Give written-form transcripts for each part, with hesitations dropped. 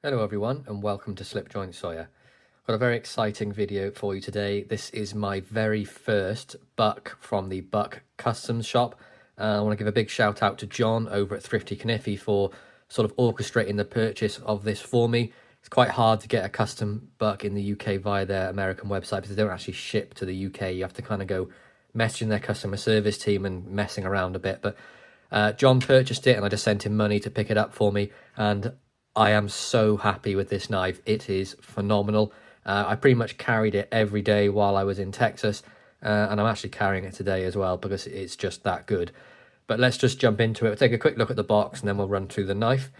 Hello everyone and welcome to Slipjoint Sawyer. Got a very exciting video for you today. This is my very first buck from the Buck Customs shop. I want to give a big shout out to John over at Thrifty Kniffy for sort of orchestrating the purchase of this for me. It's quite hard to get a custom buck in the UK via their American website because they don't actually ship to the UK. You have to kind of go messaging their customer service team and messing around a bit. But John purchased it and I just sent him money to pick it up for me, and I am so happy with this knife. It is phenomenal. I pretty much carried it every day while I was in Texas, and I'm actually carrying it today as well because it's just that good. But let's just jump into it. We'll take a quick look at the box and then we'll run through the knife.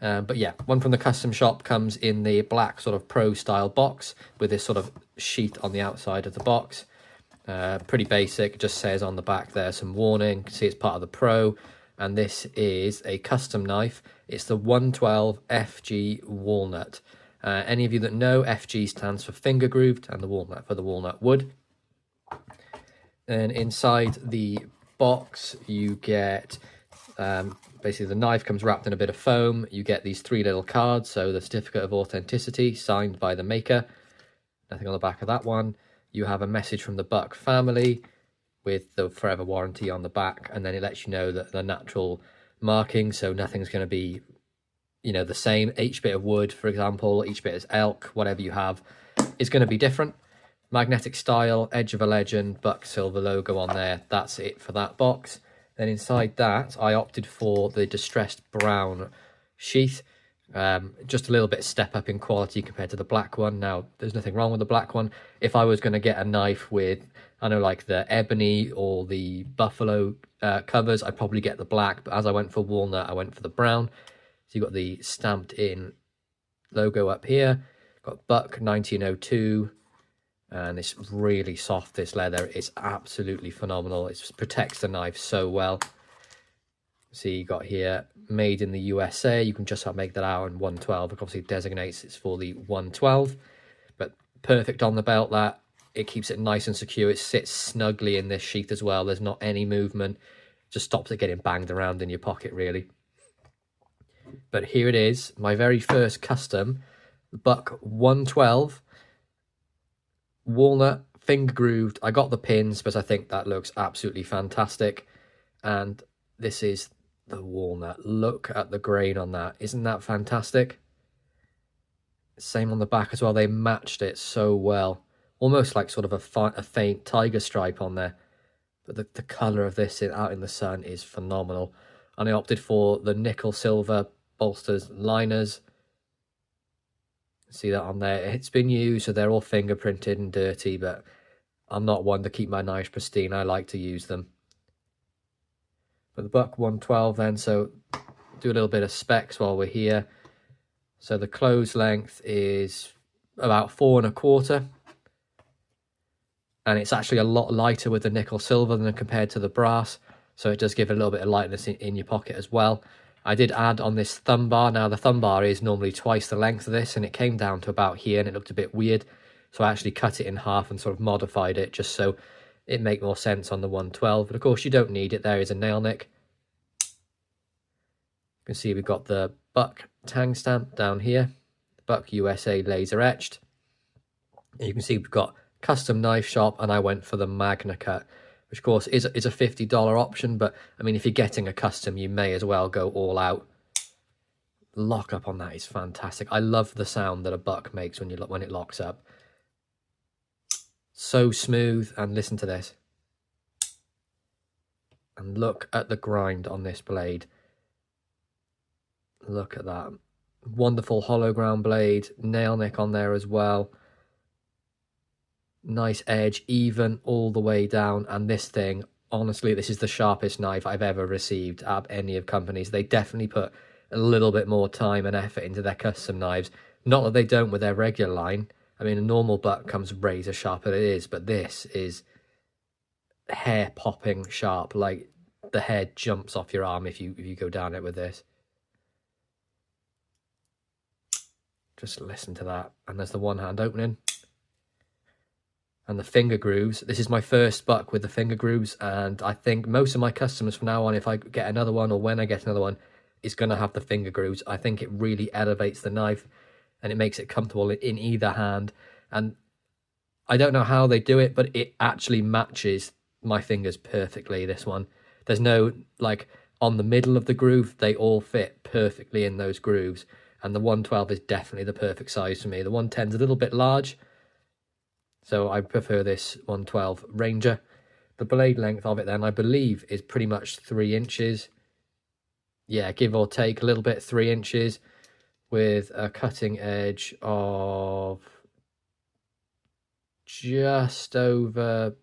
But yeah, one from the custom shop comes in the black sort of pro style box with this sort of sheet on the outside of the box. Pretty basic, just says on the back there some warning. You can see it's part of the pro, and this is a custom knife. It's the 112 FG Walnut. Any of you that know, FG stands for finger grooved and the walnut for the walnut wood. And inside the box you get basically the knife comes wrapped in a bit of foam. You get these three little cards, so the certificate of authenticity signed by the maker. Nothing on the back of that one. You have a message from the Buck family with the forever warranty on the back, and then it lets you know that the natural marking, so nothing's going to be, you know, the same. Each bit of wood, for example, each bit is elk, whatever you have, is going to be different. Magnetic style, edge of a legend, Buck silver logo on there. That's it for that box. Then inside that, I opted for the distressed brown sheath. Just a little bit step up in quality compared to the black one. Now, there's nothing wrong with the black one. If I was going to get a knife with, I know, like the ebony or the buffalo covers, I'd probably get the black. But as I went for walnut, I went for the brown. So you've got the stamped in logo up here. Got Buck 1902. And it's really soft, this leather. It's absolutely phenomenal. It protects the knife so well. See, you got here, made in the USA. You can just make that out in 112. It obviously designates it's for the 112. But perfect on the belt, that. It keeps it nice and secure. It sits snugly in this sheath as well. There's not any movement. Just stops it getting banged around in your pocket, really. But here it is, my very first custom Buck 112 walnut, finger grooved. I got the pins, but I think that looks absolutely fantastic. And this is the walnut. Look at the grain on that. Isn't that fantastic? Same on the back as well. They matched it so well. Almost like sort of a faint tiger stripe on there. But the colour of this out in the sun is phenomenal. And I opted for the nickel silver bolsters liners. See that on there. It's been used, so they're all fingerprinted and dirty, but I'm not one to keep my knives pristine. I like to use them. But the Buck 112 then, so do a little bit of specs while we're here. So the close length is about 4 1/4. And it's actually a lot lighter with the nickel silver than compared to the brass. So it does give a little bit of lightness in your pocket as well. I did add on this thumb bar. Now the thumb bar is normally twice the length of this, and it came down to about here and it looked a bit weird. So I actually cut it in half and sort of modified it just so it make more sense on the 112. But of course you don't need it. There is a nail nick. You can see we've got the Buck tang stamp down here. Buck USA laser etched. And you can see we've got custom knife shop, and I went for the Magnacut, which of course is a $50 option, but I mean, if you're getting a custom, you may as well go all out. Lock up on that is fantastic. I love the sound that a Buck makes when it locks up. So smooth, and listen to this. And look at the grind on this blade. Look at that. Wonderful hollow ground blade, nail nick on there as well. Nice edge, even all the way down. And this thing, honestly, this is the sharpest knife I've ever received at any of companies. They definitely put a little bit more time and effort into their custom knives. Not that they don't with their regular line. I mean, a normal Buck comes razor sharp, it is, but this is hair popping sharp. Like the hair jumps off your arm if you go down it with this. Just listen to that. And there's the one hand opening. And the finger grooves. This is my first Buck with the finger grooves, and I think most of my customers from now on, if I get another one or when I get another one, is going to have the finger grooves. I think it really elevates the knife. and it makes it comfortable in either hand. And I don't know how they do it, but it actually matches my fingers perfectly, this one. There's no, like, on the middle of the groove, they all fit perfectly in those grooves. And the 112 is definitely the perfect size for me. The 110 is a little bit large, so I prefer this 112 Ranger. The blade length of it then, I believe, is pretty much 3 inches. Yeah, give or take a little bit, 3 inches, with a cutting edge of just over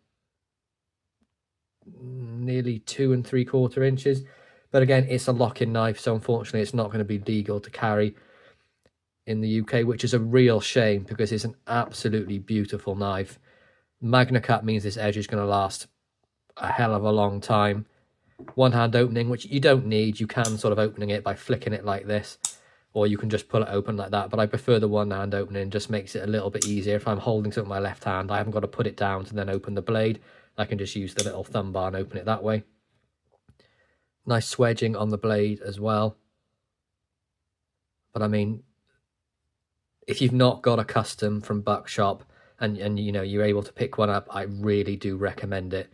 nearly 2 3/4 inches. But again, it's a lock-in knife, so unfortunately it's not going to be legal to carry in the UK, which is a real shame because it's an absolutely beautiful knife. Magnacut means this edge is going to last a hell of a long time. One-hand opening, which you don't need. You can sort of opening it by flicking it like this, or you can just pull it open like that. But I prefer the one-hand opening, just makes it a little bit easier. If I'm holding something with my left hand, I haven't got to put it down to then open the blade. I can just use the little thumb bar and open it that way. Nice swedging on the blade as well. But I mean, if you've not got a custom from Buckshop and you know, you're able to pick one up, I really do recommend it.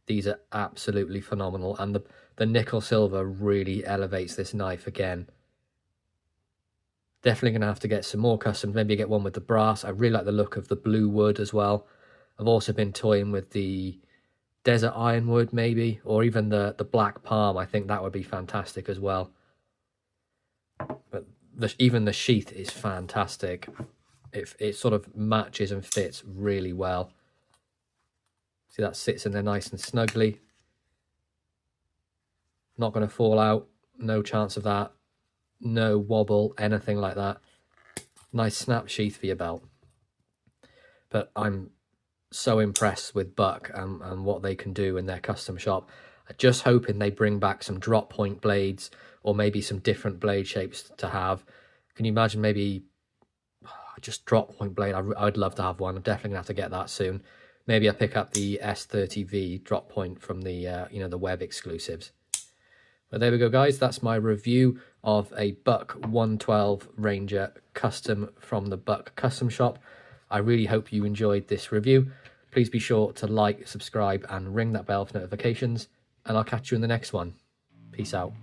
These are absolutely phenomenal, and the nickel silver really elevates this knife again. Definitely going to have to get some more customs, maybe get one with the brass. I really like the look of the blue wood as well. I've also been toying with the desert ironwood maybe, or even the black palm. I think that would be fantastic as well. But even the sheath is fantastic. It sort of matches and fits really well. See, that sits in there nice and snugly. Not going to fall out. No chance of that. No wobble, anything like that. Nice snap sheath for your belt. But I'm so impressed with Buck and what they can do in their custom shop. I'm just hoping they bring back some drop point blades, or maybe some different blade shapes to have. Can you imagine maybe just drop point blade? I'd love to have one. I'm definitely gonna have to get that soon. Maybe I pick up the S30V drop point from the you know, the web exclusives. But there we go, guys. That's my review of a Buck 112 Ranger custom from the Buck Custom Shop. I really hope you enjoyed this review. Please be sure to like, subscribe, and ring that bell for notifications. And I'll catch you in the next one. Peace out.